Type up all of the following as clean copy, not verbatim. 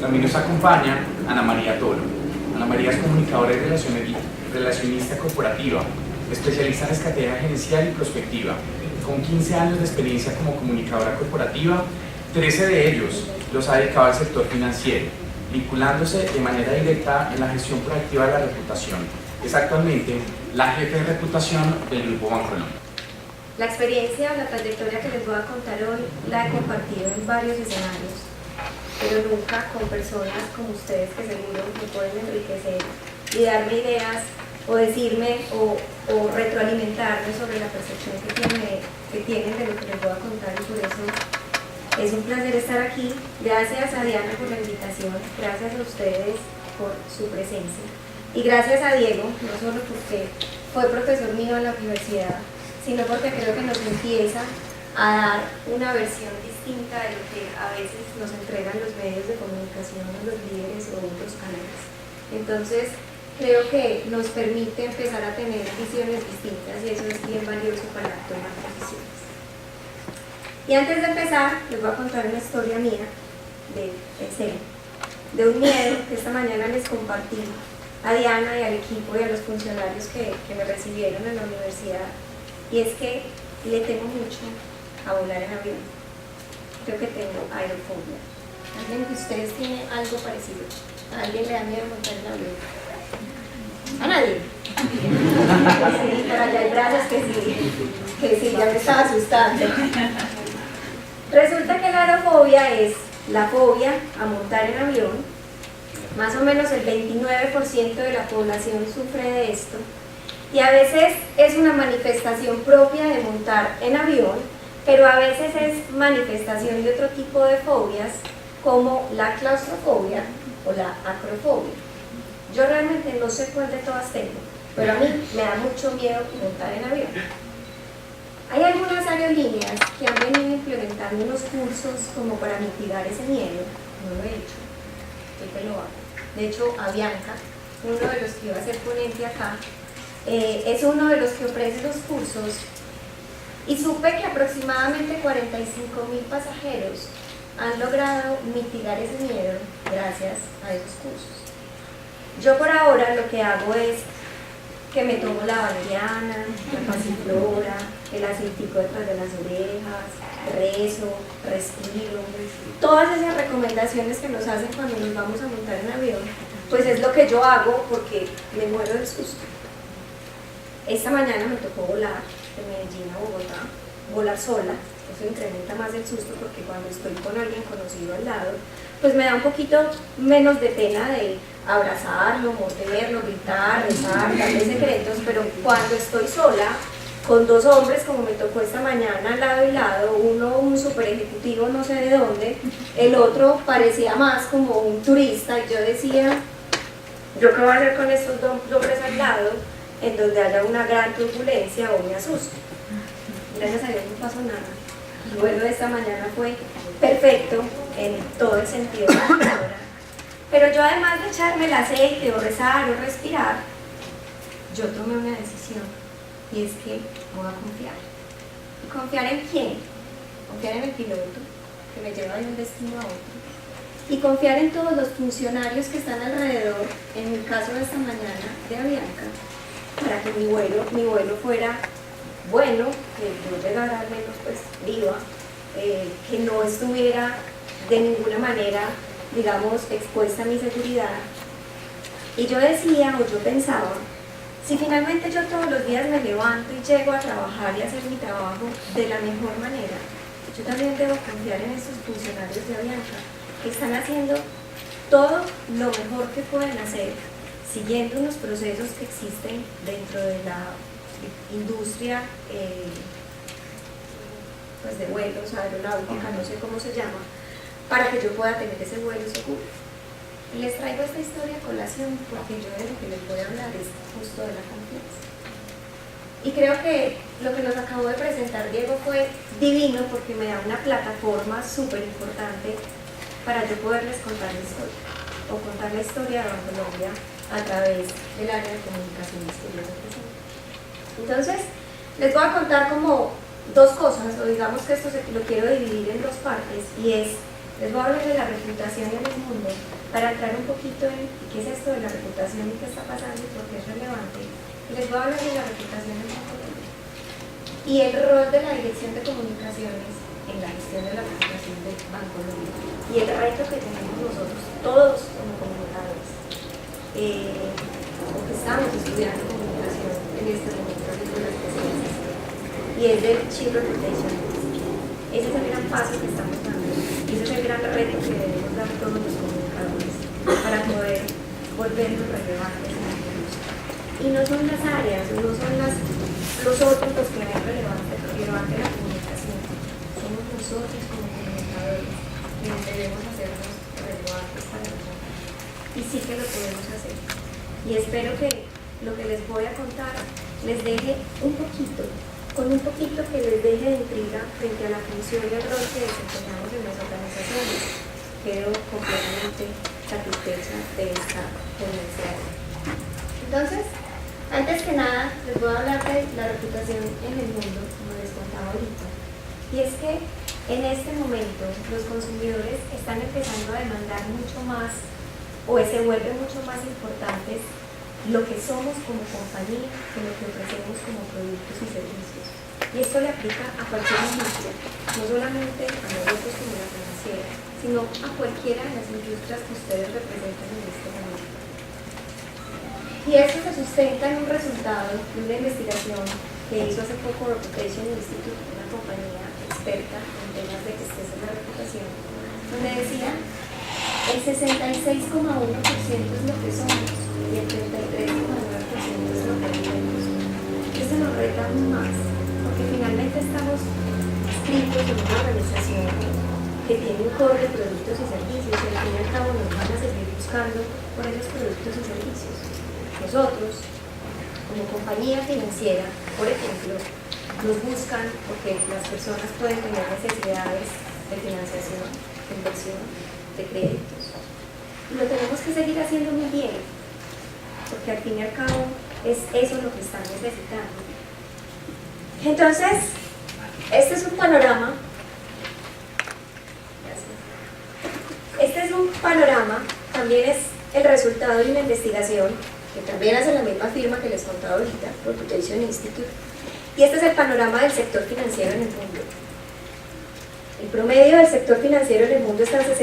También nos acompaña Ana María Toro. Ana María es comunicadora y relacionista corporativa, especialista en estrategia gerencial y prospectiva, con 15 años de experiencia como comunicadora corporativa. 13 de ellos los ha dedicado al sector financiero, vinculándose de manera directa en la gestión proactiva de la reputación. Es actualmente la jefe de reputación del Grupo Bancolombia. La experiencia o la trayectoria que les voy a contar hoy la he compartido en varios escenarios, pero nunca con personas como ustedes que seguro me pueden enriquecer y darme ideas o decirme o retroalimentarme sobre la percepción que tienen de lo que les voy a contar, y por eso es un placer estar aquí. Gracias a Diana por la invitación, gracias a ustedes por su presencia y gracias a Diego, no solo porque fue profesor mío en la universidad, sino porque creo que nos empieza a dar una versión distinta de lo que a veces nos entregan los medios de comunicación, los líderes o otros canales. Entonces, creo que nos permite empezar a tener visiones distintas y eso es bien valioso para tomar decisiones. Y antes de empezar, les voy a contar una historia mía, de un miedo que esta mañana les compartí a Diana y al equipo y a los funcionarios que me recibieron en la universidad, y es que le temo mucho a volar en avión. Creo que tengo aerofobia. ¿Alguien de ustedes tiene algo parecido? ¿A alguien le da miedo montar en avión? ¿A nadie? Sí, por allá hay brazos que sí, ya me estaba asustando. Resulta que la aerofobia es la fobia a montar en avión. Más o menos el 29% de la población sufre de esto, y a veces es una manifestación propia de montar en avión, pero a veces es manifestación de otro tipo de fobias, como la claustrofobia o la acrofobia. Yo realmente no sé cuál de todas tengo, pero a mí me da mucho miedo montar en avión. Hay algunas aerolíneas que han venido implementando unos cursos como para mitigar ese miedo. No lo he hecho, yo te lo hago. De hecho, Avianca, uno de los que iba a ser ponente acá, es uno de los que ofrece los cursos, y supe que aproximadamente 45.000 pasajeros han logrado mitigar ese miedo gracias a esos cursos. Yo por ahora lo que hago es que me tomo la valeriana, la pasiflora, el aceitico detrás de las orejas, rezo, respiro, todas esas recomendaciones que nos hacen cuando nos vamos a montar en avión, pues es lo que yo hago porque me muero del susto. Esta mañana me tocó volar de Medellín a Bogotá, volar sola. Eso incrementa más el susto porque cuando estoy con alguien conocido al lado, pues me da un poquito menos de pena de abrazarlo, morderlo, gritar, rezar, darle secretos, pero cuando estoy sola, con dos hombres como me tocó esta mañana lado y lado, uno un super ejecutivo no sé de dónde, el otro parecía más como un turista, y yo decía, ¿yo qué voy a hacer con estos dos hombres al lado en donde haya una gran turbulencia o me asusto? Gracias a Dios no pasó nada. El vuelo de esta mañana fue perfecto en todo el sentido de la palabra. Pero yo, además de echarme el aceite o rezar o respirar, yo tomé una decisión, y es que voy a confiar. ¿Confiar en quién? Confiar en el piloto, que me lleva de un destino a otro, y confiar en todos los funcionarios que están alrededor, en el caso de esta mañana de Avianca, para que mi vuelo fuera bueno, que yo llegara al menos pues viva, que no estuviera de ninguna manera, digamos, expuesta a mi seguridad. Y yo decía, o yo pensaba, si finalmente yo todos los días me levanto y llego a trabajar y a hacer mi trabajo de la mejor manera, yo también debo confiar en estos funcionarios de Avianca que están haciendo todo lo mejor que pueden hacer, siguiendo unos procesos que existen dentro de la industria pues de vuelos, aeronáutica, no sé cómo se llama, para que yo pueda tener ese vuelo seguro. Y les traigo esta historia a colación porque yo de lo que les voy a hablar es justo de la confianza. Y creo que lo que nos acabó de presentar Diego fue divino porque me da una plataforma súper importante para yo poderles contar la historia, o contar la historia de Bancolombia a través del área de comunicaciones que yo represento. Entonces, les voy a contar como dos cosas, o digamos que esto lo quiero dividir en dos partes, y es Les voy a hablar de la reputación en el mundo para entrar un poquito en qué es esto de la reputación y qué está pasando y por qué es relevante. Y les voy a hablar de la reputación en Bancolombia y el rol de la Dirección de Comunicaciones en la gestión de la reputación de Bancolombia y el reto que tenemos nosotros, todos como comunicadores, o que estamos estudiando comunicación en este momento de la especialización, y es del Chief Reputation. Ese es el gran paso que estamos dando y ese es el gran reto que debemos dar todos los comunicadores para poder volvernos relevantes en el mundo. Y no son las áreas, no son los otros los que ven relevante la comunicación, somos nosotros como comunicadores quienes debemos hacernos relevantes para nosotros. Y sí que lo podemos hacer. Y espero que lo que les voy a contar les deje un poquito, con un poquito que les deje de intriga frente a la función y el rol que desempeñamos en las organizaciones. Quedo completamente satisfecha de esta ponencia. Entonces, antes que nada, les voy a hablar de la reputación en el mundo, como les contaba ahorita. Y es que en este momento los consumidores están empezando a demandar mucho más, o se vuelve mucho más importantes lo que somos como compañía que lo que ofrecemos como productos y servicios. Y esto le aplica a cualquier industria, no solamente a nosotros como la financiera, sino a cualquiera de las industrias que ustedes representan en este momento. Y esto se sustenta en un resultado de una investigación que hizo hace poco Reputation Institute, una compañía experta en temas de gestión de la reputación, donde decía el 66,1% es lo que somos y el 33,9% es lo que hacemos. Esto nos reta aún más, porque finalmente estamos inscritos en una organización que tiene un core de productos y servicios y al fin y al cabo nos van a seguir buscando por esos productos y servicios. Nosotros, como compañía financiera, por ejemplo, nos buscan porque las personas pueden tener necesidades de financiación, de inversión, de créditos. Y lo tenemos que seguir haciendo muy bien, porque al fin y al cabo es eso lo que están necesitando. Entonces, este es un panorama. Este es un panorama, también es el resultado de una investigación que también hace la misma firma que les contaba ahorita, Reputation Institute, y este es el panorama del sector financiero en el mundo. El promedio del sector financiero en el mundo está en 61,5,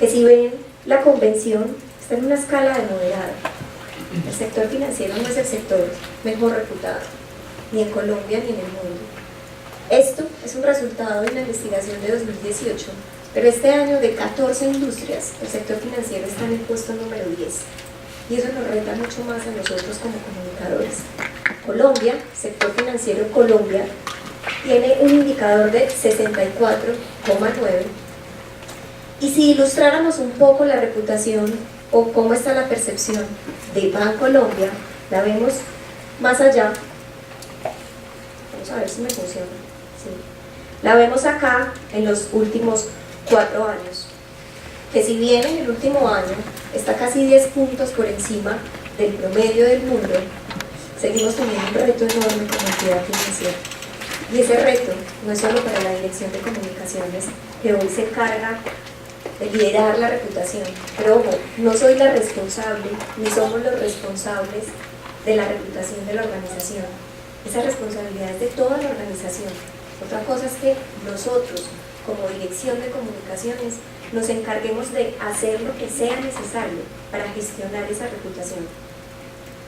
que si ven la convención está en una escala de moderado. El sector financiero no es el sector mejor reputado, ni en Colombia ni en el mundo. Esto es un resultado de una investigación de 2018, pero este año de 14 industrias, el sector financiero está en el puesto número 10. Y eso nos reta mucho más a nosotros como comunicadores. Colombia, sector financiero Colombia, tiene un indicador de 64,9. Y si ilustráramos un poco la reputación o cómo está la percepción de Bancolombia, la vemos más allá. Vamos a ver si me funciona. Sí. La vemos acá en los últimos 4 años. Que si bien en el último año está casi 10 puntos por encima del promedio del mundo, seguimos teniendo un reto enorme como entidad financiera. Y ese reto no es solo para la Dirección de Comunicaciones, que hoy se encarga de liderar la reputación, pero ojo, no soy la responsable, ni somos los responsables de la reputación de la organización. Esa responsabilidad es de toda la organización. Otra cosa es que nosotros, como Dirección de Comunicaciones, nos encarguemos de hacer lo que sea necesario para gestionar esa reputación,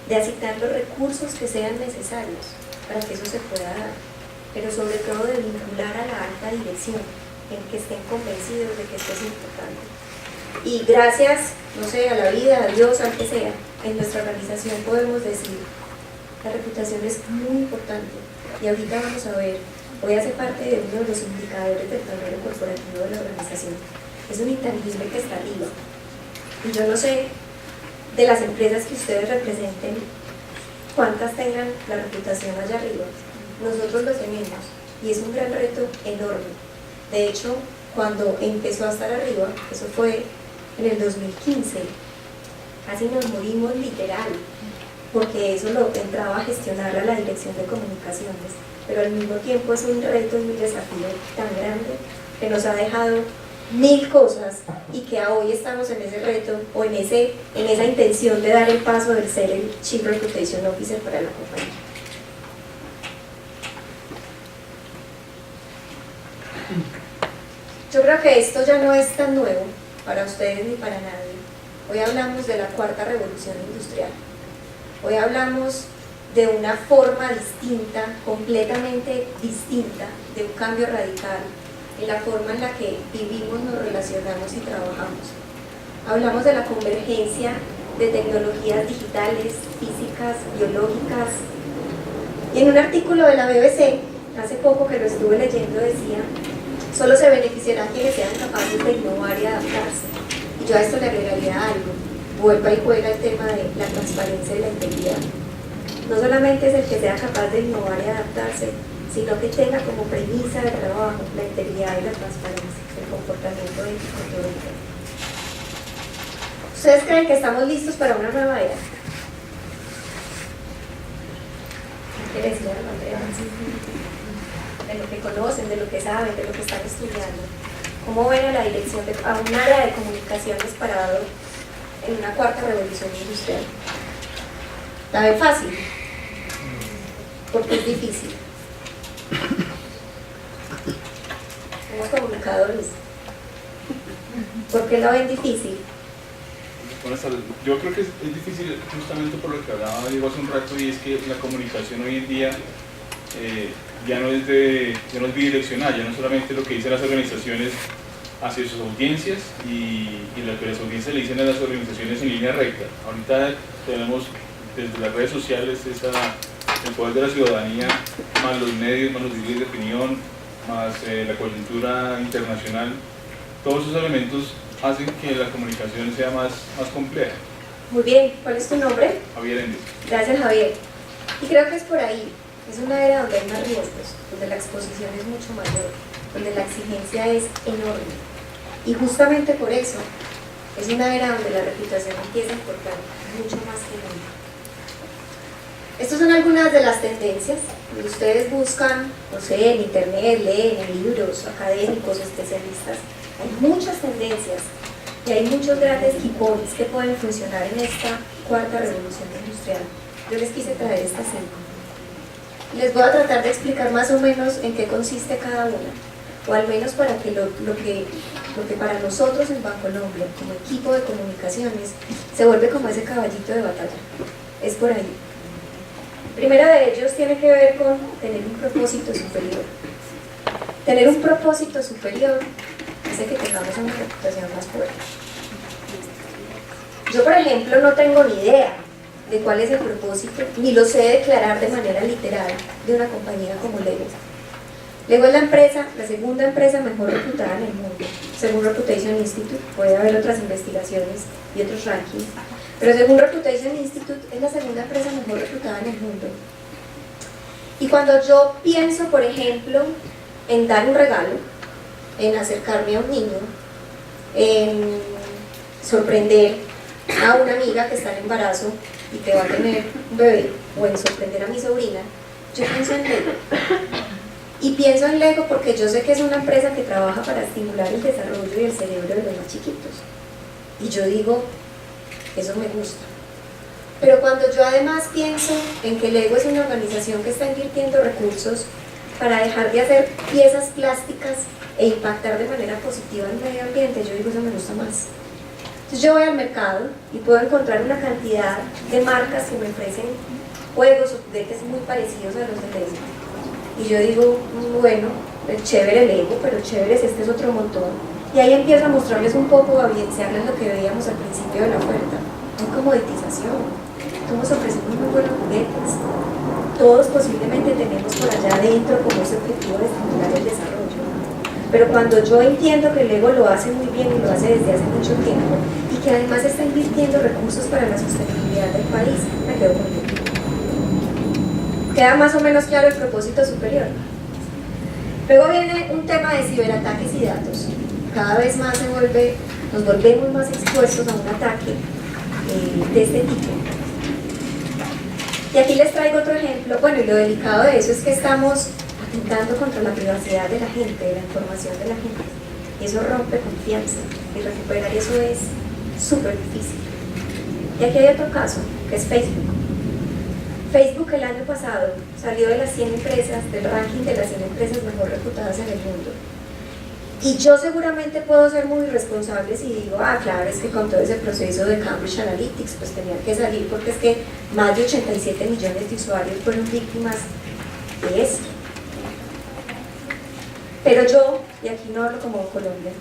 de asignar los recursos que sean necesarios para que eso se pueda dar, pero sobre todo de vincular a la alta dirección en que estén convencidos de que esto es importante. Y gracias, no sé, a la vida, a Dios, al que sea, en nuestra organización podemos decir, la reputación es muy importante y ahorita vamos a ver, hoy hace parte de uno de los indicadores del tablero corporativo de la organización. Es un intangible que está arriba. Y yo no sé de las empresas que ustedes representen cuántas tengan la reputación allá arriba. Nosotros lo tenemos y es un gran reto enorme. De hecho, cuando empezó a estar arriba, eso fue en el 2015, casi nos morimos literal, porque eso lo entraba a gestionar a la Dirección de Comunicaciones, pero al mismo tiempo es un reto y un desafío tan grande que nos ha dejado 1000 cosas y que hoy estamos en ese reto o en esa intención de dar el paso de ser el Chief Reputation Officer para la compañía. Yo creo que esto ya no es tan nuevo para ustedes ni para nadie. Hoy hablamos de la cuarta revolución industrial. Hoy hablamos de una forma distinta, completamente distinta, de un cambio radical en la forma en la que vivimos, nos relacionamos y trabajamos. Hablamos de la convergencia de tecnologías digitales, físicas, biológicas. Y en un artículo de la BBC, hace poco que lo estuve leyendo, decía: solo se beneficiarán quienes sean capaces de innovar y adaptarse. Y yo a esto le agregaría algo: vuelva y juega el tema de la transparencia y la integridad. No solamente es el que sea capaz de innovar y adaptarse, sino que tenga como premisa de trabajo la integridad y la transparencia, el comportamiento ético en todo el tema. ¿Ustedes creen que estamos listos para una nueva era? ¿Qué les decía Andrea? De lo que conocen, de lo que saben, de lo que están estudiando. ¿Cómo ven a la dirección a un área de comunicaciones parado en una cuarta revolución industrial? ¿La ven fácil? Porque es difícil. Somos comunicadores. ¿Por qué la ven difícil? Buenas tardes. Yo creo que es difícil justamente por lo que hablaba Diego hace un rato, y es que la comunicación hoy en día ya no es bidireccional, ya no solamente lo que dicen las organizaciones hacia sus audiencias y lo que las audiencias le dicen a las organizaciones en línea recta. Ahorita tenemos desde las redes sociales el poder de la ciudadanía, más los medios, más los líderes de opinión, más la coyuntura internacional. Todos esos elementos hacen que la comunicación sea más compleja. Muy bien, ¿cuál es tu nombre? Javier Endes. Gracias, Javier. Y creo que es por ahí. Es una era donde hay más riesgos, donde la exposición es mucho mayor, donde la exigencia es enorme. Y justamente por eso es una era donde la reputación empieza a importar mucho más que nunca. Estas son algunas de las tendencias. Cuando ustedes buscan, no sé, en internet, leen en libros académicos, especialistas, hay muchas tendencias y hay muchos grandes key points que pueden funcionar en esta cuarta revolución industrial. Yo les quise traer estas 5. Les voy a tratar de explicar más o menos en qué consiste cada una, o al menos para que lo que para nosotros en Bancolombia, como equipo de comunicaciones, se vuelve como ese caballito de batalla. Es por ahí. Primero de ellos tiene que ver con tener un propósito superior. Tener un propósito superior hace que tengamos una reputación más fuerte. Yo, por ejemplo, no tengo ni idea de cuál es el propósito, ni lo sé declarar de manera literal de una compañía como Lego. Lego es la segunda empresa mejor reputada en el mundo, según Reputation Institute. Puede haber otras investigaciones y otros rankings, pero según Reputation Institute es la segunda empresa mejor reputada en el mundo. Y cuando yo pienso, por ejemplo, en dar un regalo, en acercarme a un niño, en sorprender a una amiga que está en embarazo y que va a tener un bebé, o en sorprender a mi sobrina, yo pienso en Lego. Y pienso en Lego porque yo sé que es una empresa que trabaja para estimular el desarrollo y el cerebro de los más chiquitos. Y yo digo, eso me gusta. Pero cuando yo además pienso en que Lego es una organización que está invirtiendo recursos para dejar de hacer piezas plásticas e impactar de manera positiva en el medio ambiente, yo digo, eso me gusta más. Entonces yo voy al mercado y puedo encontrar una cantidad de marcas que me ofrecen juegos o juguetes muy parecidos a los de Lego. Y yo digo, bueno, chévere Lego, pero chévere este es otro montón. Y ahí empiezo a mostrarles un poco, a evidenciarles lo que veíamos al principio de la oferta. Hay comoditización, todos ofrecemos muy buenos juguetes. Todos posiblemente tenemos por allá adentro como ese objetivo de estimular el desarrollo. Pero cuando yo entiendo que Lego lo hace muy bien y lo hace desde hace mucho tiempo, y que además está invirtiendo recursos para la sostenibilidad del país, me quedo contento. ¿Queda más o menos claro el propósito superior? Luego viene un tema de ciberataques y datos. Cada vez más nos volvemos más expuestos a un ataque de este tipo. Y aquí les traigo otro ejemplo. Bueno, y lo delicado de eso es que estamos atentando contra la privacidad de la gente, de la información de la gente. Y eso rompe confianza, y recuperar eso es súper difícil. Y aquí hay otro caso, que es Facebook. Facebook el año pasado salió de las 100 empresas, del ranking de las 100 empresas mejor reputadas en el mundo. Y yo seguramente puedo ser muy irresponsable si digo, claro, es que con todo ese proceso de Cambridge Analytics pues tenían que salir porque es que más de 87 millones de usuarios fueron víctimas de esto. Pero yo, y aquí no hablo como Colombia,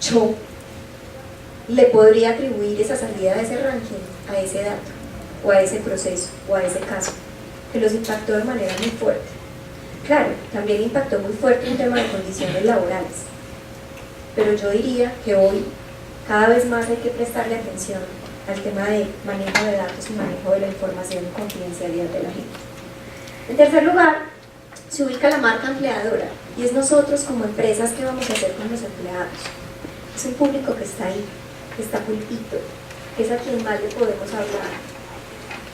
yo le podría atribuir esa salida de ese ranking a ese dato, o a ese proceso, o a ese caso, que los impactó de manera muy fuerte. Claro, también impactó muy fuerte un tema de condiciones laborales, pero yo diría que hoy cada vez más hay que prestarle atención al tema de manejo de datos y manejo de la información y confidencialidad de la gente. En tercer lugar, se ubica la marca empleadora, y es nosotros como empresas qué vamos a hacer con los empleados. Es un público que está ahí, que está pulpito, que es a quien más le podemos hablar,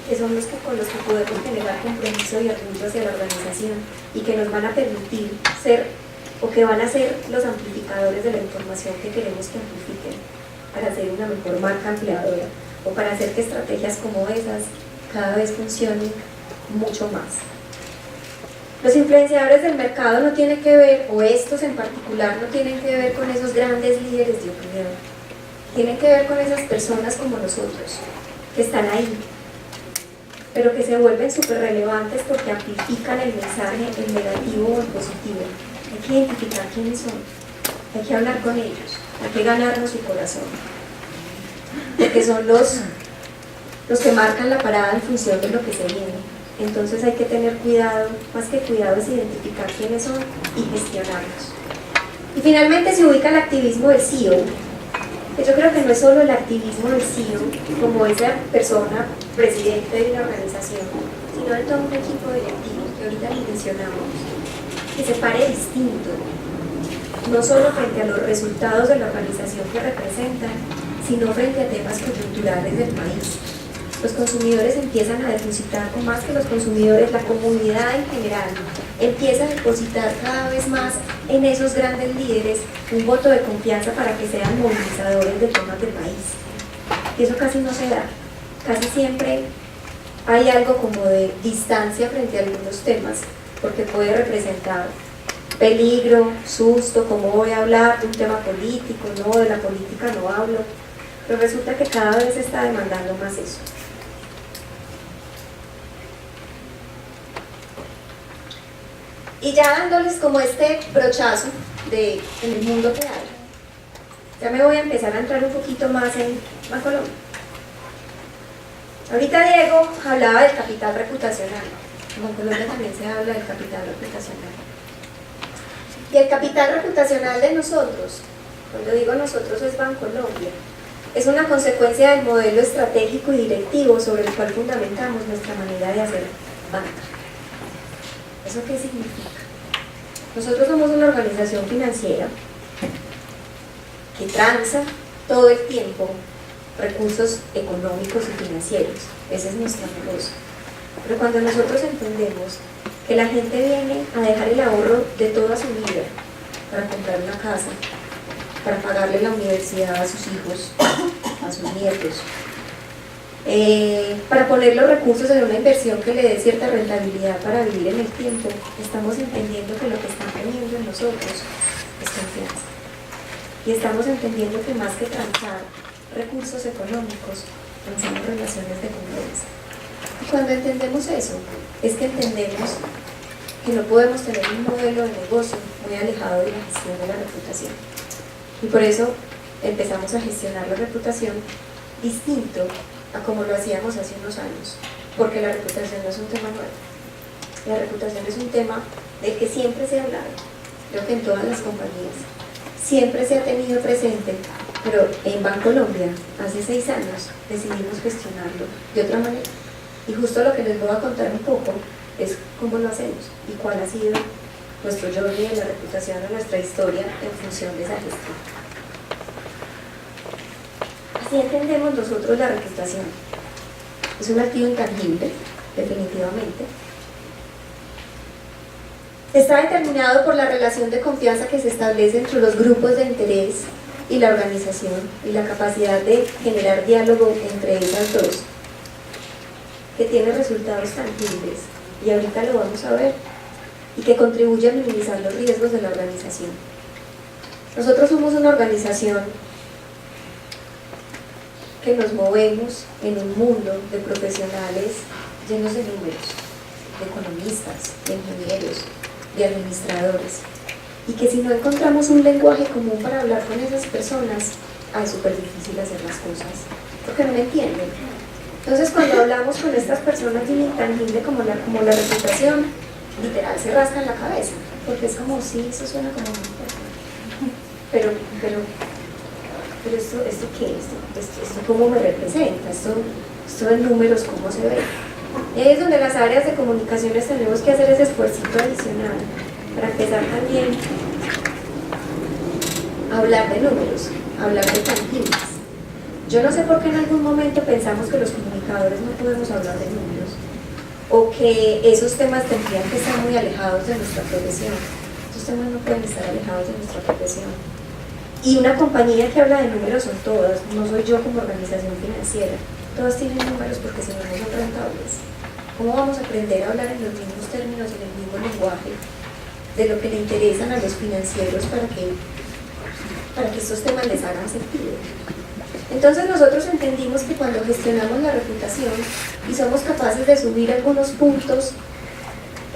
que son los que, con los que podemos generar compromiso y orgullo hacia la organización y que nos van a permitir ser, o que van a ser los amplificadores de la información que queremos que amplifiquen para hacer una mejor marca empleadora o para hacer que estrategias como esas cada vez funcionen mucho más. Los influenciadores del mercado no tienen que ver, o estos en particular, no tienen que ver con esos grandes líderes de opinión. Tienen que ver con esas personas como nosotros, que están ahí, pero que se vuelven súper relevantes porque amplifican el mensaje en negativo o en positivo. Hay que identificar quiénes son, hay que hablar con ellos, hay que ganarnos su corazón, porque son los que marcan la parada en función de lo que se viene. Entonces hay que tener cuidado, más que cuidado es identificar quiénes son y gestionarlos. Y finalmente se ubica el activismo del CEO, que yo creo que no es solo el activismo del CEO como esa persona presidente de una organización, sino de todo un equipo directivo que ahorita les mencionamos, que se pare distinto, no solo frente a los resultados de la organización que representan, sino frente a temas coyunturales del país. Los consumidores empiezan a depositar, o más que los consumidores, la comunidad en general, empieza a depositar cada vez más en esos grandes líderes un voto de confianza para que sean movilizadores de temas del país. Y eso casi no se da. Casi siempre hay algo como de distancia frente a algunos temas, porque puede representar peligro, susto, cómo voy a hablar de un tema político, no, de la política no hablo, pero resulta que cada vez se está demandando más eso. Y ya dándoles como este brochazo en el mundo que hay, ya me voy a empezar a entrar un poquito más en Bancolombia. Ahorita Diego hablaba del capital reputacional. En Bancolombia también se habla del capital reputacional. Y el capital reputacional de nosotros, cuando digo nosotros es Bancolombia, es una consecuencia del modelo estratégico y directivo sobre el cual fundamentamos nuestra manera de hacer banca. ¿Eso qué significa? Nosotros somos una organización financiera que transa todo el tiempo recursos económicos y financieros. Ese es nuestro negocio. Pero cuando nosotros entendemos que la gente viene a dejar el ahorro de toda su vida para comprar una casa, para pagarle la universidad a sus hijos, a sus nietos, para poner los recursos en una inversión que le dé cierta rentabilidad para vivir en el tiempo, estamos entendiendo que lo que están teniendo en nosotros es confianza. Y estamos entendiendo que más que transar recursos económicos, transamos relaciones de confianza. Y cuando entendemos eso, es que entendemos que no podemos tener un modelo de negocio muy alejado de la gestión de la reputación. Y por eso empezamos a gestionar la reputación distinto a como lo hacíamos hace unos años, porque la reputación no es un tema nuevo. La reputación es un tema del que siempre se ha hablado, creo que en todas las compañías, siempre se ha tenido presente, pero en Bancolombia, hace 6 años, decidimos gestionarlo de otra manera. Y justo lo que les voy a contar un poco es cómo lo hacemos y cuál ha sido nuestro journey de la reputación o nuestra historia en función de esa gestión. Así entendemos nosotros la reputación. Es un activo intangible, definitivamente. Está determinado por la relación de confianza que se establece entre los grupos de interés y la organización y la capacidad de generar diálogo entre esas dos, que tiene resultados tangibles, y ahorita lo vamos a ver, y que contribuye a minimizar los riesgos de la organización. Nosotros somos una organización que nos movemos en un mundo de profesionales llenos de números, de economistas, de ingenieros, de administradores, y que si no encontramos un lenguaje común para hablar con esas personas, es súper difícil hacer las cosas, porque no me entienden. Entonces, cuando hablamos con estas personas de un intangible como la reputación, literal se rascan la cabeza, porque es como, sí, eso suena como muy fuerte, pero esto ¿qué? Esto ¿cómo me representa? Esto en números, ¿cómo se ve? Y ahí es donde las áreas de comunicaciones tenemos que hacer ese esfuercito adicional para empezar también a hablar de números, a hablar de tangibles. Yo no sé por qué en algún momento pensamos que los comunicadores no podemos hablar de números, o que esos temas tendrían que estar muy alejados de nuestra profesión. Esos temas no pueden estar alejados de nuestra profesión. Y una compañía que habla de números son todas, no soy yo como organización financiera. Todas tienen números porque si no, no son rentables. ¿Cómo vamos a aprender a hablar en los mismos términos, en el mismo lenguaje, de lo que le interesan a los financieros para que estos temas les hagan sentido? Entonces nosotros entendimos que cuando gestionamos la reputación y somos capaces de subir algunos puntos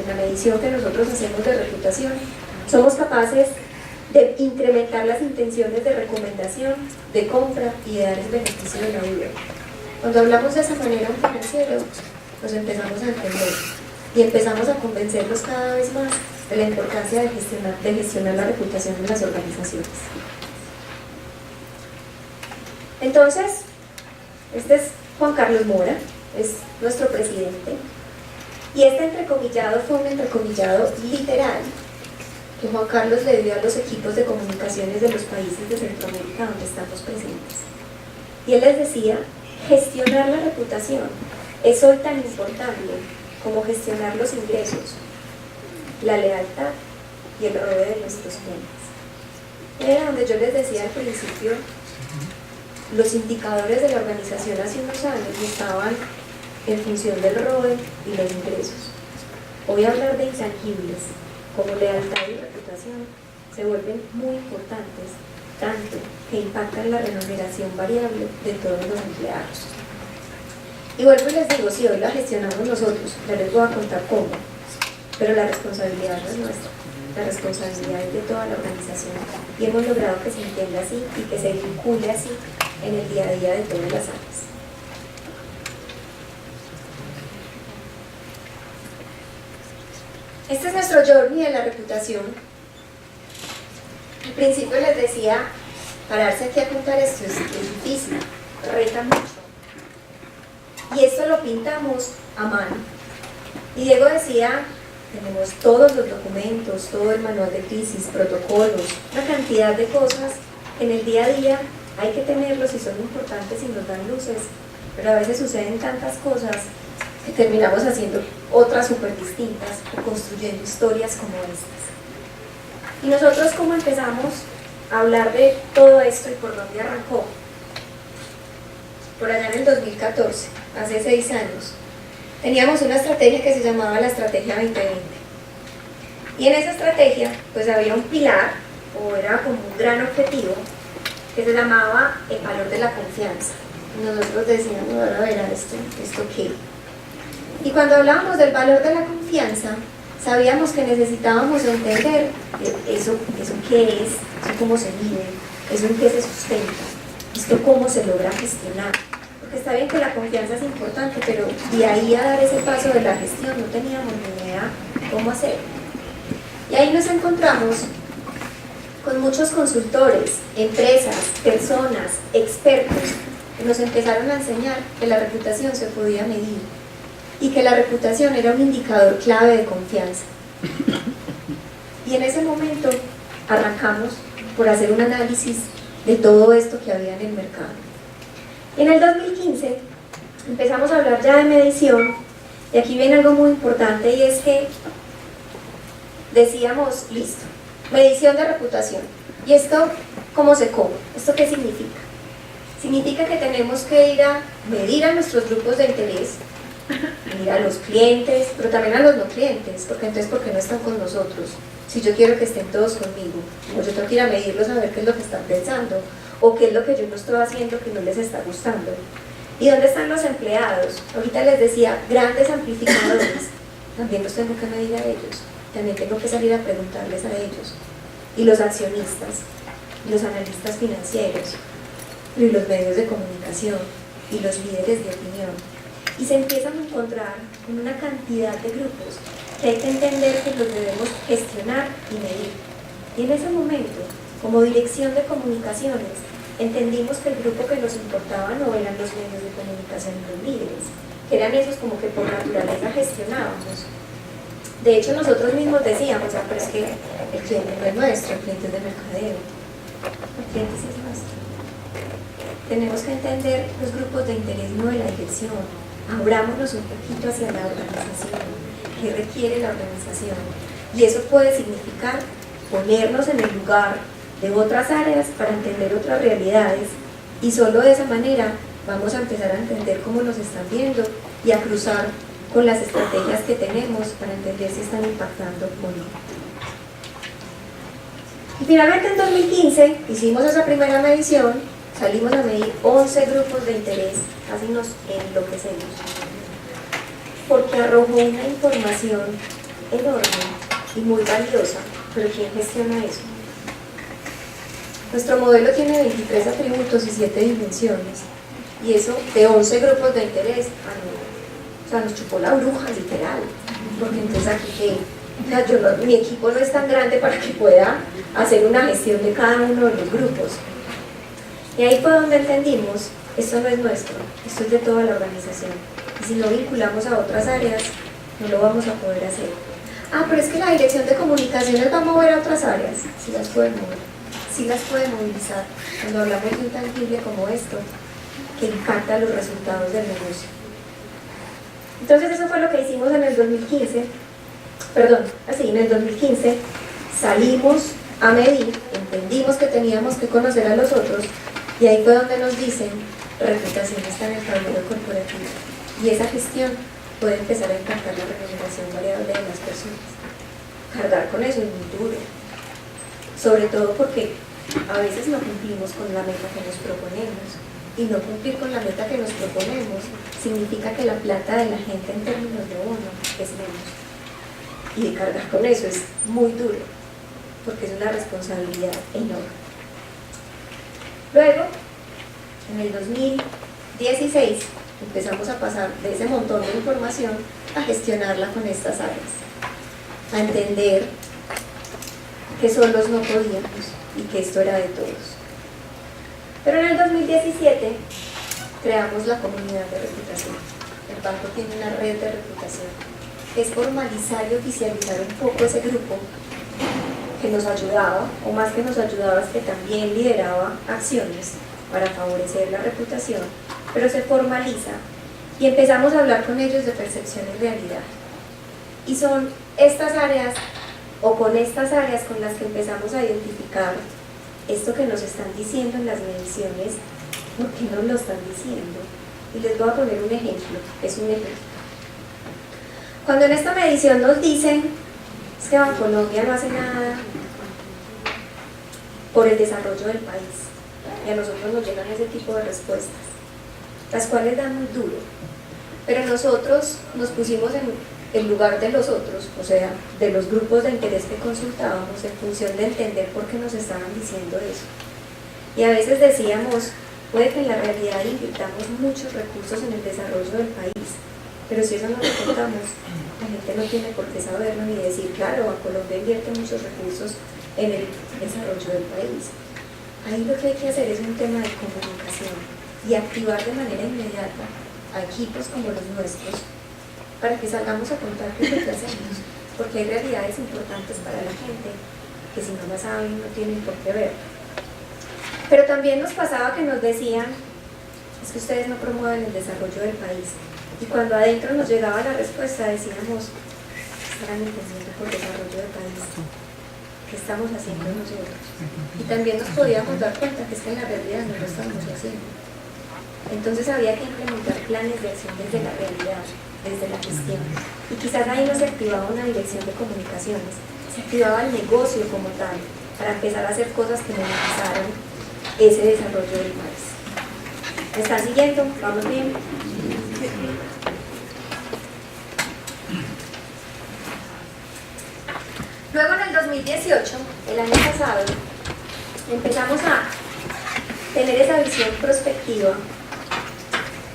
en la medición que nosotros hacemos de reputación, somos capaces de incrementar las intenciones de recomendación, de compra y de dar el beneficio de la vida. Cuando hablamos de esa manera a un financiero, nos empezamos a entender y empezamos a convencerlos cada vez más de la importancia de gestionar la reputación de las organizaciones. Entonces, este es Juan Carlos Mora, es nuestro presidente, y este entrecomillado fue un entrecomillado literal que Juan Carlos le dio a los equipos de comunicaciones de los países de Centroamérica donde estamos presentes. Y él les decía: gestionar la reputación es hoy tan importante como gestionar los ingresos, la lealtad y el ROE de nuestros clientes. Era donde yo les decía al principio, los indicadores de la organización hace unos años estaban en función del ROE y los ingresos. Hoy hablar de intangibles como lealtad y reputación se vuelven muy importantes, tanto que impactan la remuneración variable de todos los empleados. Y vuelvo y les digo, si hoy la gestionamos nosotros, ya les voy a contar cómo, pero la responsabilidad no es nuestra, la responsabilidad es de toda la organización, y hemos logrado que se entienda así y que se vincule así en el día a día de todas las áreas. Este es nuestro journey de la reputación. Al principio les decía, pararse aquí a contar esto es difícil, reta mucho. Y esto lo pintamos a mano. Y Diego decía, tenemos todos los documentos, todo el manual de crisis, protocolos, una cantidad de cosas que en el día a día hay que tenerlos y son importantes y nos dan luces, pero a veces suceden tantas cosas que terminamos haciendo otras súper distintas o construyendo historias como estas. Y nosotros, ¿cómo empezamos a hablar de todo esto y por dónde arrancó? Por allá en el 2014, hace 6 años, teníamos una estrategia que se llamaba la Estrategia 2020. Y en esa estrategia, pues había un pilar, o era como un gran objetivo, que se llamaba el valor de la confianza. Y nosotros decíamos, bueno, a ver, ¿esto qué? Y cuando hablábamos del valor de la confianza, sabíamos que necesitábamos entender eso qué es, eso cómo se mide, eso en qué se sustenta, esto cómo se logra gestionar. Porque está bien que la confianza es importante, pero de ahí a dar ese paso de la gestión no teníamos ni idea cómo hacer. Y ahí nos encontramos con muchos consultores, empresas, personas, expertos, que nos empezaron a enseñar que la reputación se podía medir y que la reputación era un indicador clave de confianza. Y en ese momento arrancamos por hacer un análisis de todo esto que había en el mercado. En el 2015 empezamos a hablar ya de medición, y aquí viene algo muy importante, y es que decíamos, listo, medición de reputación. ¿Y esto cómo se come? ¿Esto qué significa? Significa que tenemos que ir a medir a nuestros grupos de interés, medir a los clientes, pero también a los no clientes, porque entonces, ¿por qué no están con nosotros? Si yo quiero que estén todos conmigo, o yo tengo que ir a medirlos a ver qué es lo que están pensando, o qué es lo que yo no estoy haciendo que no les está gustando. ¿Y dónde están los empleados? Ahorita les decía, grandes amplificadores, también los tengo que medir a ellos, también tengo que salir a preguntarles a ellos. Y los accionistas, y los analistas financieros, y los medios de comunicación, y los líderes de opinión. Y se empiezan a encontrar con una cantidad de grupos que hay que entender que los debemos gestionar y medir. Y en ese momento, como dirección de comunicaciones, entendimos que el grupo que nos importaba no eran los medios de comunicación y los líderes, que eran esos como que por naturaleza gestionábamos. De hecho, nosotros mismos decíamos, pero es que el cliente no es nuestro, el cliente es de mercadeo, el cliente sí es nuestro. Tenemos que entender los grupos de interés, no de la dirección. Abrámonos un poquito hacia la organización, qué requiere la organización. Y eso puede significar ponernos en el lugar de otras áreas para entender otras realidades, y solo de esa manera vamos a empezar a entender cómo nos están viendo y a cruzar con las estrategias que tenemos para entender si están impactando o no. Y finalmente en 2015 hicimos esa primera medición, salimos a medir 11 grupos de interés, casi nos enloquecemos, porque arrojó una información enorme y muy valiosa, pero ¿quién gestiona eso? Nuestro modelo tiene 23 atributos y 7 dimensiones, y eso de 11 grupos de interés, o sea, nos chupó la bruja literal, porque entonces aquí mi equipo no es tan grande para que pueda hacer una gestión de cada uno de los grupos. Y ahí fue donde entendimos, esto no es nuestro, esto es de toda la organización, y si no vinculamos a otras áreas, no lo vamos a poder hacer. Pero es que la dirección de comunicaciones va a mover a otras áreas, sí las puede mover, sí las puede movilizar, cuando hablamos de un tangible como esto, que impacta los resultados del negocio. Entonces eso fue lo que hicimos en el 2015, en el 2015 salimos a medir, entendimos que teníamos que conocer a los otros, y ahí fue donde nos dicen, reputación está en el tablero corporativo, y esa gestión puede empezar a impactar la remuneración variable de las personas. Cargar con eso es muy duro, sobre todo porque a veces no cumplimos con la meta que nos proponemos, y no cumplir con la meta que nos proponemos significa que la plata de la gente en términos de bono es menos, y de cargar con eso es muy duro, porque es una responsabilidad enorme. Luego, en el 2016, empezamos a pasar de ese montón de información a gestionarla con estas áreas, a entender que solos no podíamos y que esto era de todos. Pero en el 2017 creamos la comunidad de reputación. El banco tiene una red de reputación, que es formalizar y oficializar un poco ese grupo que nos ayudaba, o más que nos ayudaba, es que también lideraba acciones para favorecer la reputación, pero se formaliza y empezamos a hablar con ellos de percepción y realidad. Y son estas áreas, o con estas áreas con las que empezamos a identificar esto que nos están diciendo en las mediciones, ¿por qué nos lo están diciendo? Y les voy a poner un ejemplo, es un ejemplo. Cuando en esta medición nos dicen, es que Bancolombia no hace nada por el desarrollo del país, y a nosotros nos llegan ese tipo de respuestas, las cuales dan muy duro, pero nosotros nos pusimos en el lugar de los otros, o sea, de los grupos de interés que consultábamos, en función de entender por qué nos estaban diciendo eso. Y a veces decíamos, puede que en la realidad invirtamos muchos recursos en el desarrollo del país, pero si eso no lo contamos, la gente no tiene por qué saberlo ni decir, claro, Bancolombia invierte muchos recursos en el desarrollo del país. Ahí lo que hay que hacer es un tema de comunicación y activar de manera inmediata a equipos como los nuestros para que salgamos a contar qué es lo que hacemos, porque hay realidades importantes para la gente que si no las saben no tienen por qué ver. Pero también nos pasaba que nos decían, es que ustedes no promueven el desarrollo del país, y cuando adentro nos llegaba la respuesta decíamos, estarán entendiendo por desarrollo de país? ¿Qué estamos haciendo nosotros? Y también nos podíamos dar cuenta que es que en la realidad no lo estamos haciendo. Entonces había que implementar planes de acción desde la realidad, desde la gestión. Y quizás ahí no se activaba una dirección de comunicaciones, se activaba el negocio como tal, para empezar a hacer cosas que monetizaran ese desarrollo del país. ¿Me están siguiendo? ¿Vamos bien? Luego en el 2018, el año pasado, empezamos a tener esa visión prospectiva,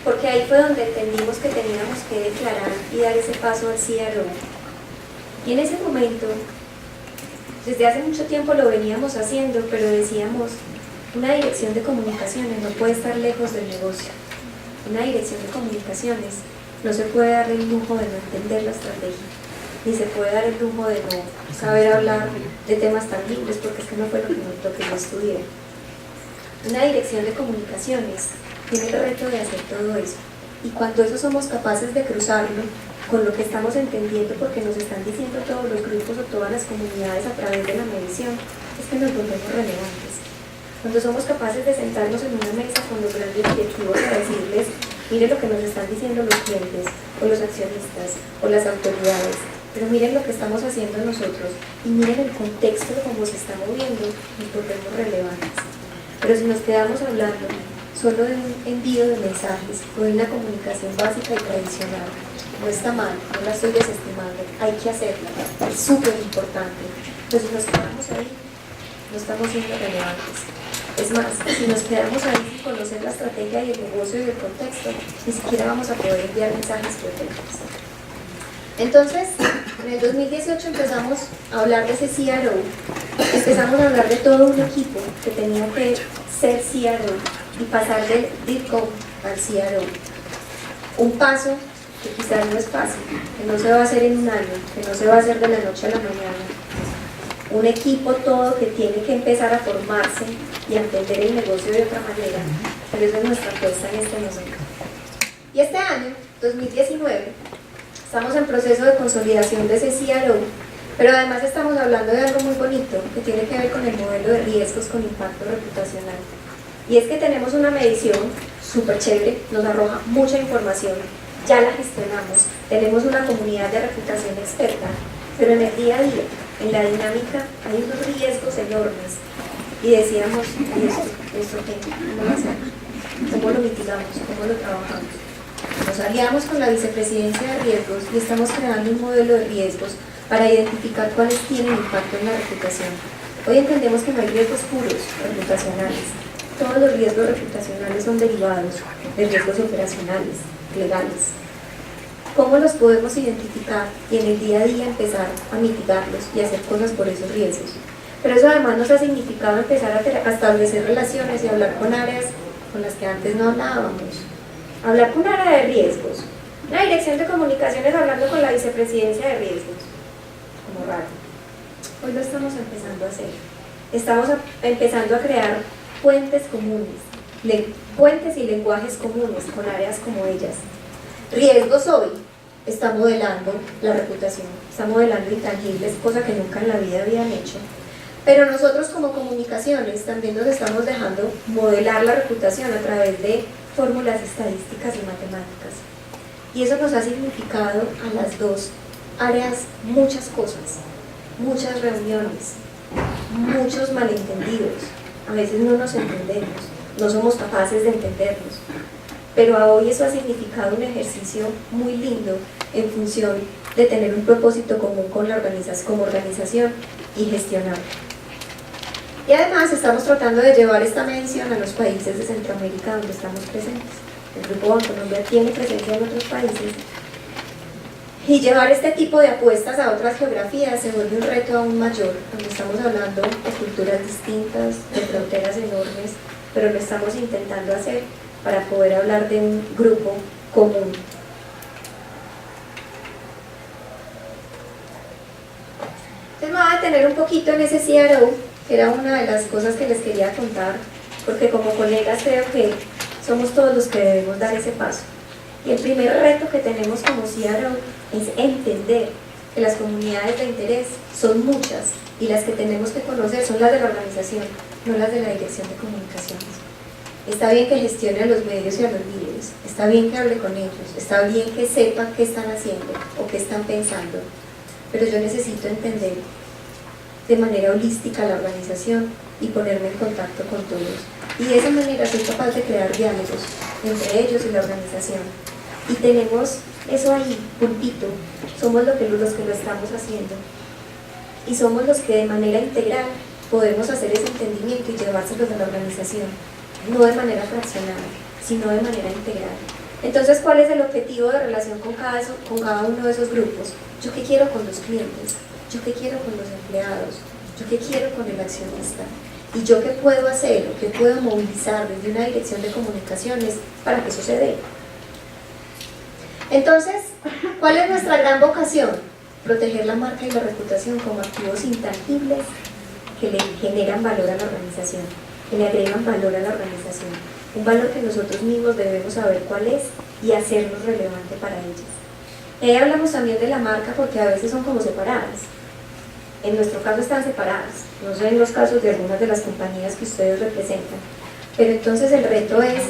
porque ahí fue donde entendimos que teníamos que declarar y dar ese paso al CRO. Y en ese momento, desde hace mucho tiempo lo veníamos haciendo, pero decíamos, una dirección de comunicaciones no puede estar lejos del negocio. Una dirección de comunicaciones no se puede dar el lujo de no entender la estrategia, ni se puede dar el lujo de no saber hablar de temas tangibles, porque es que no fue lo que yo estudié. Una dirección de comunicaciones tiene el reto de hacer todo eso, y cuando eso somos capaces de cruzarlo con lo que estamos entendiendo, porque nos están diciendo todos los grupos o todas las comunidades a través de la medición, es que nos volvemos relevantes. Cuando somos capaces de sentarnos en una mesa con los grandes directivos para decirles, miren lo que nos están diciendo los clientes, o los accionistas, o las autoridades, pero miren lo que estamos haciendo nosotros, y miren el contexto de cómo se está moviendo, nos volvemos relevantes. Pero si nos quedamos hablando solo de un envío de mensajes o de una comunicación básica y tradicional, no está mal, no la estoy desestimando, hay que hacerla, es súper importante, pero si nos quedamos ahí, no estamos siendo relevantes. Es más, si nos quedamos ahí sin conocer la estrategia y el negocio y el contexto, ni siquiera vamos a poder enviar mensajes potentes. Entonces, en el 2018 empezamos a hablar de ese CRO, empezamos a hablar de todo un equipo que tenía que ser CRO y pasar del DIRCOM al CRO. Un paso que quizás no es fácil, que no se va a hacer en un año, que no se va a hacer de la noche a la mañana. Un equipo todo que tiene que empezar a formarse y a entender el negocio de otra manera, pero esa es nuestra apuesta en este momento. Y este año, 2019, estamos en proceso de consolidación de ese CRO, pero además estamos hablando de algo muy bonito que tiene que ver con el modelo de riesgos con impacto reputacional. Y es que tenemos una medición súper chévere, nos arroja mucha información, ya la gestionamos, tenemos una comunidad de reputación experta, pero en el día a día, en la dinámica, hay unos riesgos enormes. Y decíamos, ¿y esto qué? ¿Cómo lo hacemos? ¿Cómo lo mitigamos? ¿Cómo lo trabajamos? Nos aliamos con la vicepresidencia de riesgos y estamos creando un modelo de riesgos para identificar cuáles tienen impacto en la reputación. Hoy entendemos que no hay riesgos puros reputacionales. Todos los riesgos reputacionales son derivados de riesgos operacionales, legales. ¿Cómo los podemos identificar y en el día a día empezar a mitigarlos y hacer cosas por esos riesgos? Pero eso además nos ha significado empezar a establecer relaciones y hablar con áreas con las que antes no hablábamos. Hablar con un área de riesgos, una dirección de comunicaciones hablando con la vicepresidencia de riesgos, como raro. Hoy lo estamos empezando a hacer. Estamos empezando a crear puentes comunes, puentes y lenguajes comunes con áreas como ellas. Riesgos hoy está modelando la reputación, está modelando intangibles, cosa que nunca en la vida habían hecho. Pero nosotros como comunicaciones también nos estamos dejando modelar la reputación a través de fórmulas estadísticas y matemáticas. Y eso nos ha significado a las dos áreas muchas cosas, muchas reuniones, muchos malentendidos. A veces no nos entendemos, no somos capaces de entendernos. Pero a hoy eso ha significado un ejercicio muy lindo en función de tener un propósito común con la como organización y gestionar. Y además estamos tratando de llevar esta medición a los países de Centroamérica donde estamos presentes. El Grupo Bancolombia tiene presencia en otros países y llevar este tipo de apuestas a otras geografías se vuelve un reto aún mayor, donde estamos hablando de culturas distintas, de fronteras enormes, pero lo estamos intentando hacer para poder hablar de un grupo común. Entonces me voy a detener un poquito en ese CRO, que era una de las cosas que les quería contar, porque como colegas creo que somos todos los que debemos dar ese paso. Y el primer reto que tenemos como CRO es entender que las comunidades de interés son muchas y las que tenemos que conocer son las de la organización, no las de la dirección de comunicaciones. Está bien que gestione a los medios y a los líderes, está bien que hable con ellos, está bien que sepa qué están haciendo o qué están pensando, pero yo necesito entender de manera holística la organización y ponerme en contacto con todos. Y de esa manera soy capaz de crear diálogos entre ellos y la organización. Y tenemos eso ahí, pulpito, somos los que lo estamos haciendo. Y somos los que de manera integral podemos hacer ese entendimiento y llevárselos a la organización, no de manera fraccionada, sino de manera integral. Entonces, ¿cuál es el objetivo de relación con cada uno de esos grupos? ¿Yo qué quiero con los clientes? ¿Yo qué quiero con los empleados? ¿Yo qué quiero con el accionista? ¿Y yo qué puedo hacer o qué puedo movilizar desde una dirección de comunicaciones para que eso se dé? Entonces, ¿cuál es nuestra gran vocación? Proteger la marca y la reputación como activos intangibles que le generan valor a la organización, que le agregan valor a la organización, un valor que nosotros mismos debemos saber cuál es y hacernos relevante para ellos. Ahí hablamos también de la marca porque a veces son como separadas. En nuestro caso están separadas, no sé en los casos de algunas de las compañías que ustedes representan, pero entonces el reto es,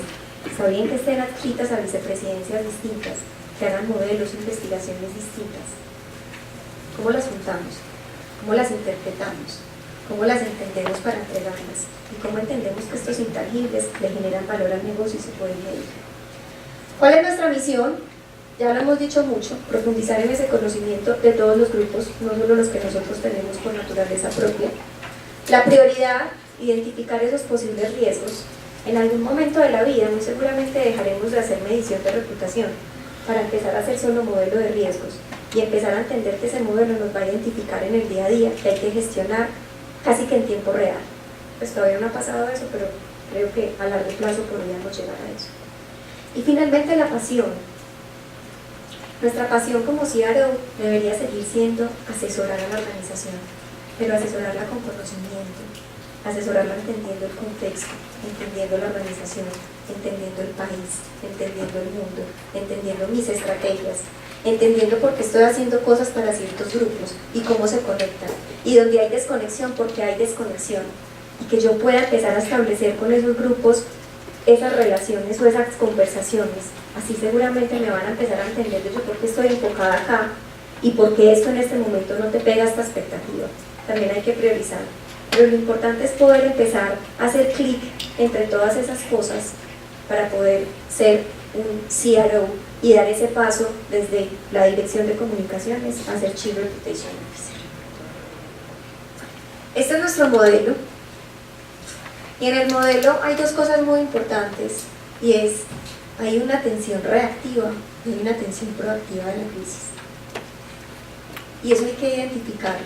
está bien que estén adscritas a vicepresidencias distintas, que hagan modelos, investigaciones distintas. ¿Cómo las juntamos? ¿Cómo las interpretamos? ¿Cómo las entendemos para entregarlas? ¿Y cómo entendemos que estos intangibles le generan valor al negocio y se pueden medir? ¿Cuál es nuestra misión? Ya lo hemos dicho mucho, profundizar en ese conocimiento de todos los grupos, no solo los que nosotros tenemos por naturaleza propia. La prioridad, identificar esos posibles riesgos. En algún momento de la vida, muy seguramente dejaremos de hacer medición de reputación para empezar a hacer solo modelo de riesgos y empezar a entender que ese modelo nos va a identificar en el día a día, que hay que gestionar casi que en tiempo real. Pues todavía no ha pasado eso, pero creo que a largo plazo podríamos llegar a eso. Y finalmente la pasión. Nuestra pasión como CRO debería seguir siendo asesorar a la organización, pero asesorarla con conocimiento, asesorarla entendiendo el contexto, entendiendo la organización, entendiendo el país, entendiendo el mundo, entendiendo mis estrategias, entendiendo por qué estoy haciendo cosas para ciertos grupos y cómo se conectan, y donde hay desconexión, por qué hay desconexión, y que yo pueda empezar a establecer con esos grupos esas relaciones o esas conversaciones. Así seguramente me van a empezar a entender yo por qué estoy enfocada acá y por qué esto en este momento no te pega esta expectativa. También hay que priorizar, pero lo importante es poder empezar a hacer clic entre todas esas cosas para poder ser un CRO y dar ese paso desde la dirección de comunicaciones a ser Chief Reputation Officer. Este es nuestro modelo. Y en el modelo hay dos cosas muy importantes, y es, hay una atención reactiva y hay una atención proactiva de la crisis. Y eso hay que identificar.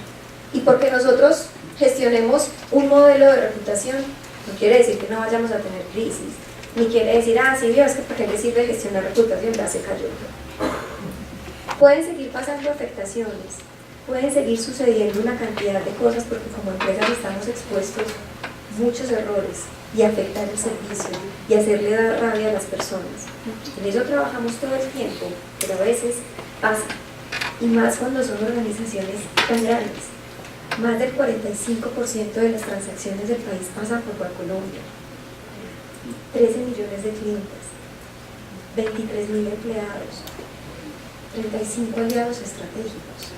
Y porque nosotros gestionemos un modelo de reputación, no quiere decir que no vayamos a tener crisis, ni quiere decir, sí, es que para qué le sirve gestionar reputación, ya se cayó. Pueden seguir pasando afectaciones, pueden seguir sucediendo una cantidad de cosas, porque como empresas estamos expuestos muchos errores y afectar el servicio y hacerle dar rabia a las personas. En eso trabajamos todo el tiempo, pero a veces pasa, y más cuando son organizaciones tan grandes. Más del 45% de las transacciones del país pasan por Bancolombia, 13 millones de clientes, 23.000 empleados, 35 aliados estratégicos.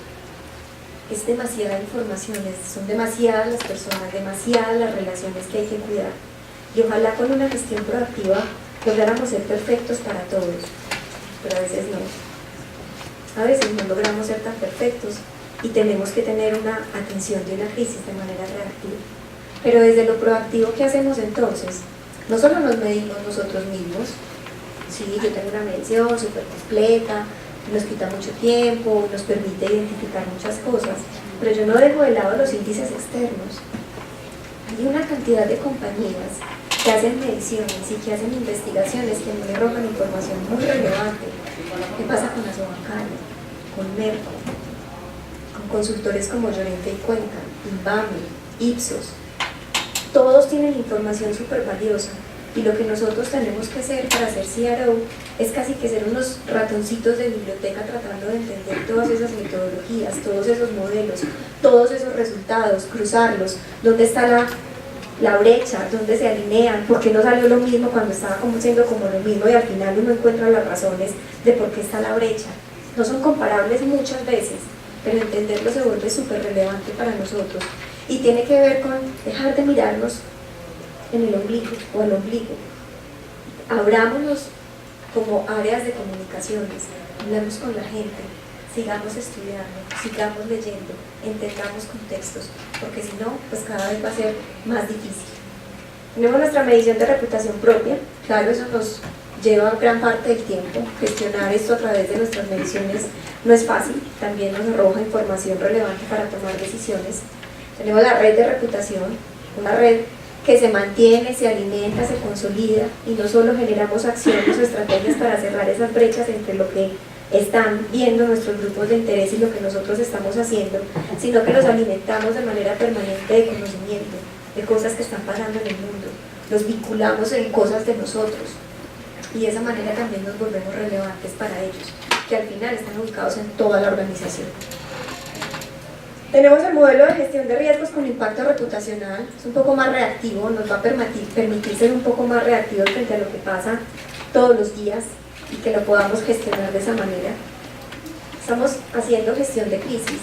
Es demasiada información, son demasiadas las personas, demasiadas las relaciones que hay que cuidar. Y ojalá con una gestión proactiva lográramos ser perfectos para todos, pero a veces no. A veces no logramos ser tan perfectos y tenemos que tener una atención de una crisis de manera reactiva. Pero desde lo proactivo, ¿qué hacemos entonces? No solo nos medimos nosotros mismos, sí, yo tengo una medición súper completa, nos quita mucho tiempo, nos permite identificar muchas cosas, pero yo no dejo de lado los índices externos. Hay una cantidad de compañías que hacen mediciones y que hacen investigaciones que me arrojan información muy relevante. ¿Qué pasa con Asobancaria, con Merco, con consultores como Llorente y Cuenca, Inbame, Ipsos? Todos tienen información súper valiosa Y lo que nosotros tenemos que hacer para hacer CRO es casi que ser unos ratoncitos de biblioteca tratando de entender todas esas metodologías, todos esos modelos, todos esos resultados, cruzarlos, dónde está la brecha, dónde se alinean, por qué no salió lo mismo cuando estaba como siendo como lo mismo y al final uno encuentra las razones de por qué está la brecha. No son comparables muchas veces, pero entenderlo se vuelve súper relevante para nosotros y tiene que ver con dejar de mirarnos en el ombligo o al ombligo. Abrámonos como áreas de comunicaciones, hablamos con la gente, sigamos estudiando, sigamos leyendo, entendamos contextos, porque si no, pues cada vez va a ser más difícil. Tenemos nuestra medición de reputación propia, claro, eso nos lleva gran parte del tiempo. Gestionar esto a través de nuestras mediciones no es fácil, también nos arroja información relevante para tomar decisiones. Tenemos la red de reputación, una red que se mantiene, se alimenta, se consolida y no solo generamos acciones o estrategias para cerrar esas brechas entre lo que están viendo nuestros grupos de interés y lo que nosotros estamos haciendo, sino que los alimentamos de manera permanente de conocimiento, de cosas que están pasando en el mundo, los vinculamos en cosas de nosotros y de esa manera también nos volvemos relevantes para ellos, que al final están ubicados en toda la organización. Tenemos el modelo de gestión de riesgos con impacto reputacional, es un poco más reactivo, nos va a permitir ser un poco más reactivos frente a lo que pasa todos los días y que lo podamos gestionar de esa manera. Estamos haciendo gestión de crisis.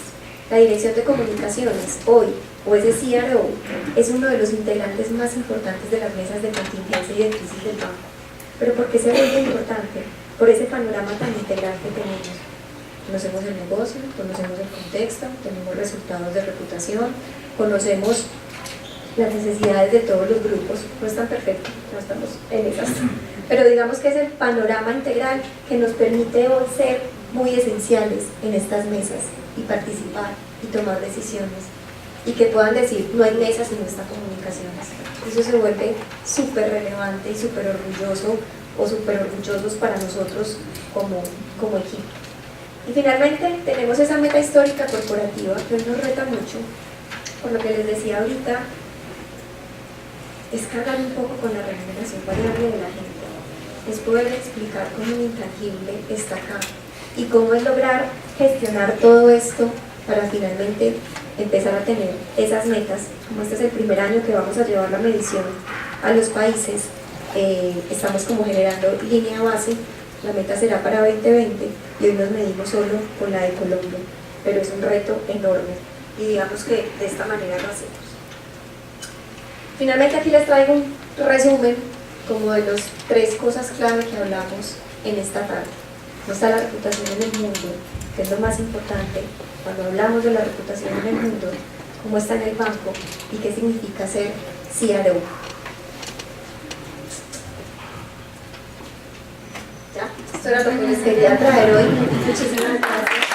La dirección de comunicaciones hoy, o ese CRO, es uno de los integrantes más importantes de las mesas de contingencia y de crisis del banco. ¿Pero por qué se vuelve importante? Por ese panorama tan integral que tenemos. Conocemos el negocio, conocemos el contexto, tenemos resultados de reputación, conocemos las necesidades de todos los grupos. No es tan perfecto, no estamos en esas, pero digamos que es el panorama integral que nos permite hoy ser muy esenciales en estas mesas y participar y tomar decisiones y que puedan decir no hay mesas si no está comunicaciones. Eso se vuelve súper relevante y súper orgulloso o súper orgullosos para nosotros como equipo. Y finalmente tenemos esa meta histórica corporativa que hoy nos reta mucho, por lo que les decía ahorita, es cargar un poco con la remuneración variable de la gente, es poder explicar cómo un intangible está acá y cómo es lograr gestionar todo esto para finalmente empezar a tener esas metas. Como este es el primer año que vamos a llevar la medición a los países, estamos como generando línea base. La meta será para 2020 y hoy nos medimos solo con la de Colombia, pero es un reto enorme y digamos que de esta manera lo hacemos. Finalmente aquí les traigo un resumen como de las 3 cosas clave que hablamos en esta tarde. ¿Cómo está la reputación en el mundo? Que es lo más importante cuando hablamos de la reputación en el mundo, cómo está en el banco y qué significa ser CRO. Ya, esto era lo que les quería traer hoy. Muchísimas gracias.